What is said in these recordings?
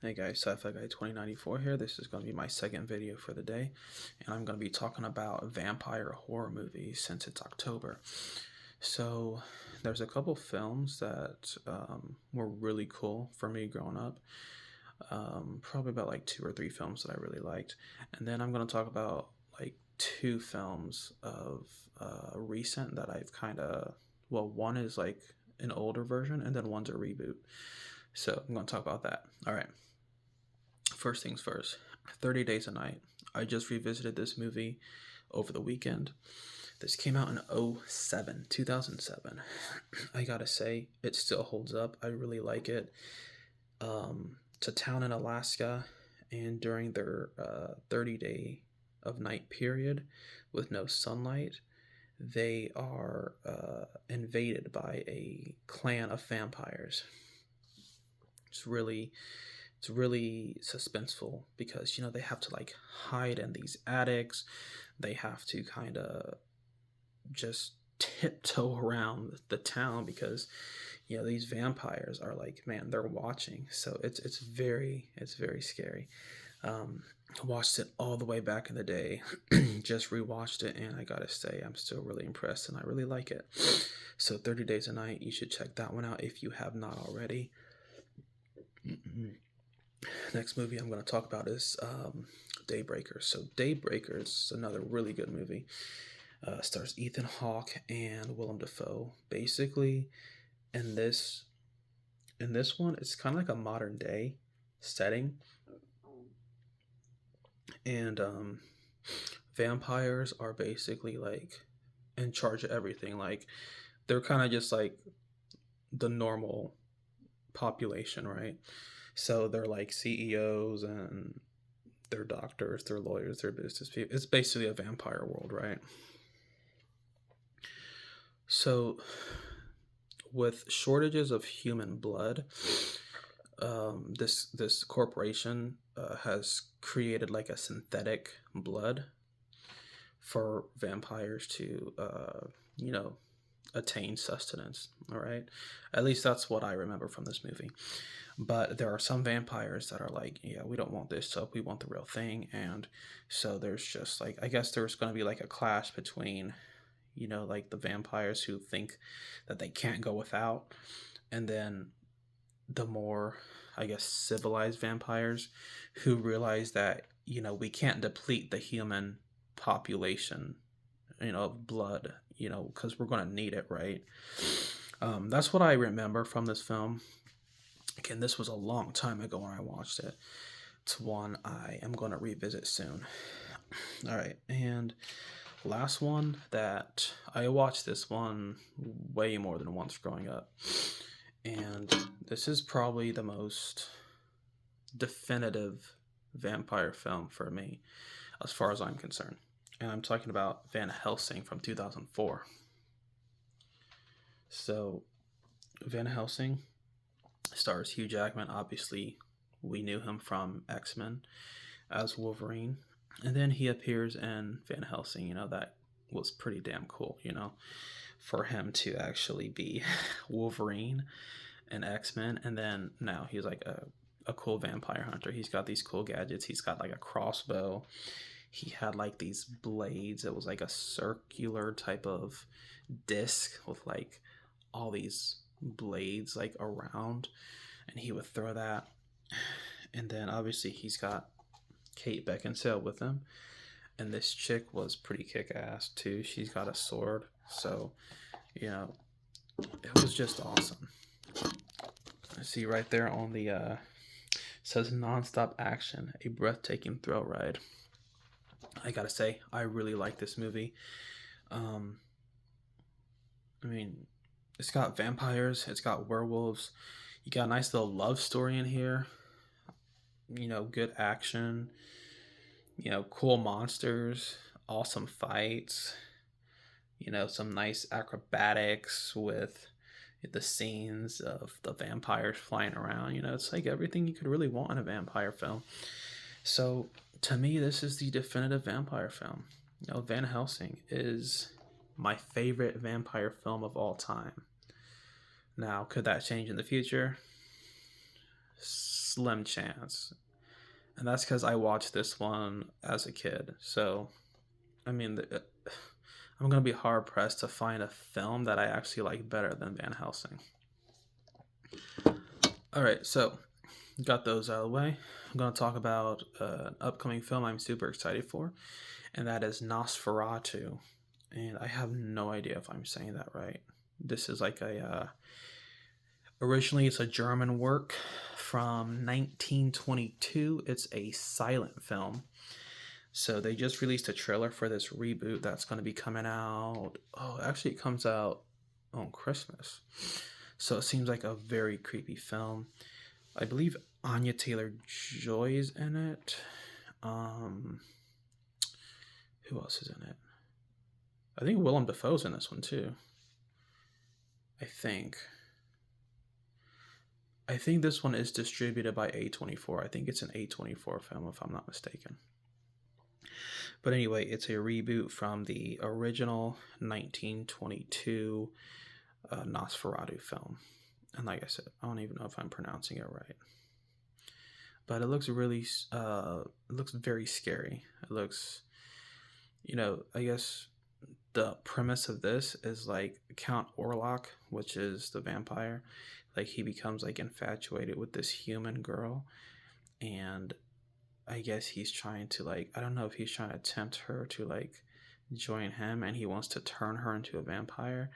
Hey guys, Sci-Fi Guy 2094 here. This is going to be my second video for the day, and I'm going to be talking about vampire horror movies since it's October. So, there's a couple films that were really cool for me growing up. Probably about like two or three films that I really liked, and then I'm going to talk about like two films of recent that I've kind of one is like an older version, and then one's a reboot. So I'm going to talk about that. All right. First things first, 30 Days a Night. I just revisited this movie over the weekend. This came out in 2007. I gotta say, it still holds up. I really like it. It's a town in Alaska, and during their 30-day of night period with no sunlight, they are invaded by a clan of vampires. It's really it's really suspenseful because they have to like hide in these attics. They have to kind of just tiptoe around the town because these vampires are like, man, they're watching. So it's very scary. I watched it all the way back in the day. Just rewatched it, and I gotta say, I'm still really impressed, and I really like it. So 30 Days a Night, you should check that one out if you have not already. Next movie I'm going to talk about is Daybreakers. So Daybreakers is another really good movie. Stars Ethan Hawke and Willem Dafoe. Basically, in this one, it's kind of like a modern day setting, and vampires are basically like in charge of everything. Like they're kind of just like the normal population, right? So they're like CEOs and they're doctors, they're lawyers, they're business people. It's basically a vampire world, right? So, with shortages of human blood, this corporation has created like a synthetic blood for vampires to you know attain sustenance. All right, at least that's what I remember from this movie. But there are some vampires that are like, yeah, we don't want this stuff, we want the real thing. And so there's just like, I guess there's going to be like a clash between like the vampires who think that they can't go without, and then the more, I guess, civilized vampires who realize that we can't deplete the human population of blood, because we're going to need it, right? That's what I remember from this film. Again, this was a long time ago when I watched it. It's one I am going to revisit soon. All right, and last one that I watched this one way more than once growing up. And this is probably the most definitive vampire film for me, as far as I'm concerned. And I'm talking about Van Helsing from 2004. So, Van Helsing stars Hugh Jackman. Obviously, we knew him from X-Men as Wolverine. And then he appears in Van Helsing. That was pretty damn cool, for him to actually be Wolverine and X-Men. And then now he's like a cool vampire hunter. He's got these cool gadgets. He's got like a crossbow. He had like these blades. It was like a circular type of disc with like all these blades like around, and he would throw that. And then obviously he's got Kate Beckinsale with him, and this chick was pretty kick-ass too. She's got a sword, so it was just awesome. I see right there on the says non-stop action, a breathtaking thrill ride. I gotta say, I really like this movie. I mean, it's got vampires, it's got werewolves. You got a nice little love story in here. Good action. Cool monsters, awesome fights. Some nice acrobatics with the scenes of the vampires flying around. It's like everything you could really want in a vampire film. So to me, this is the definitive vampire film. Van Helsing is my favorite vampire film of all time. Now, could that change in the future? slim chance. And that's because I watched this one as a kid. So, I mean, I'm going to be hard pressed to find a film that I actually like better than Van Helsing. All right, so got those out of the way. I'm going to talk about an upcoming film I'm super excited for, and that is Nosferatu. And I have no idea if I'm saying that right. This is like originally it's a German work from 1922. It's a silent film. So they just released a trailer for this reboot that's going to be coming out. Oh, actually, it comes out on Christmas. So it seems like a very creepy film. I believe Anya Taylor-Joy's in it. Who else is in it? I think Willem Dafoe's in this one too. I think this one is distributed by A24. I think it's an A24 film if I'm not mistaken. But anyway, it's a reboot from the original 1922 Nosferatu film. And like I said, I don't even know if I'm pronouncing it right. But it looks really, it looks very scary. It looks, I guess the premise of this is like Count Orlok, which is the vampire. Like he becomes like infatuated with this human girl. And I guess he's trying to like, I don't know if he's trying to tempt her to like join him and he wants to turn her into a vampire,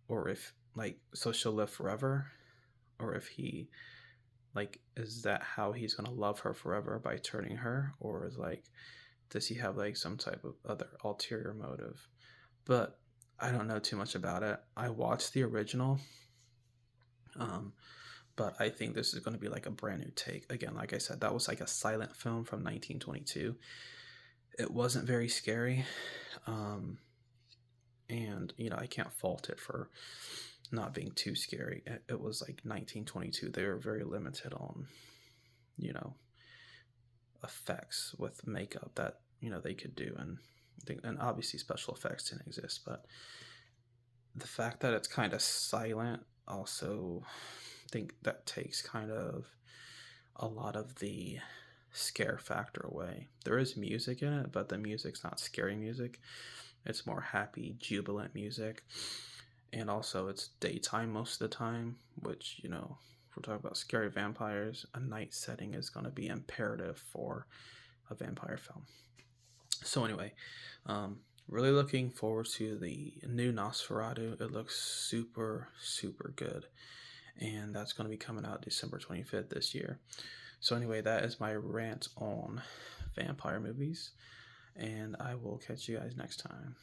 or if like, so she'll live forever, or if he like, is that how he's going to love her forever by turning her, or is like, does he have like some type of other ulterior motive? But I don't know too much about it. I watched the original, but I think this is going to be like a brand new take. Again, like I said, that was like a silent film from 1922. It wasn't very scary. And, I can't fault it for not being too scary. It was like 1922. They were very limited on, effects with makeup that, they could do. And obviously special effects didn't exist, but the fact that it's kind of silent also think that takes kind of a lot of the scare factor away. There is music in it, but the music's not scary music. It's more happy, jubilant music. And also it's daytime most of the time, which, if we're talking about scary vampires, a night setting is going to be imperative for a vampire film. So anyway, really looking forward to the new Nosferatu. It looks super, super good. And that's going to be coming out December 25th this year. So anyway, that is my rant on vampire movies. And I will catch you guys next time.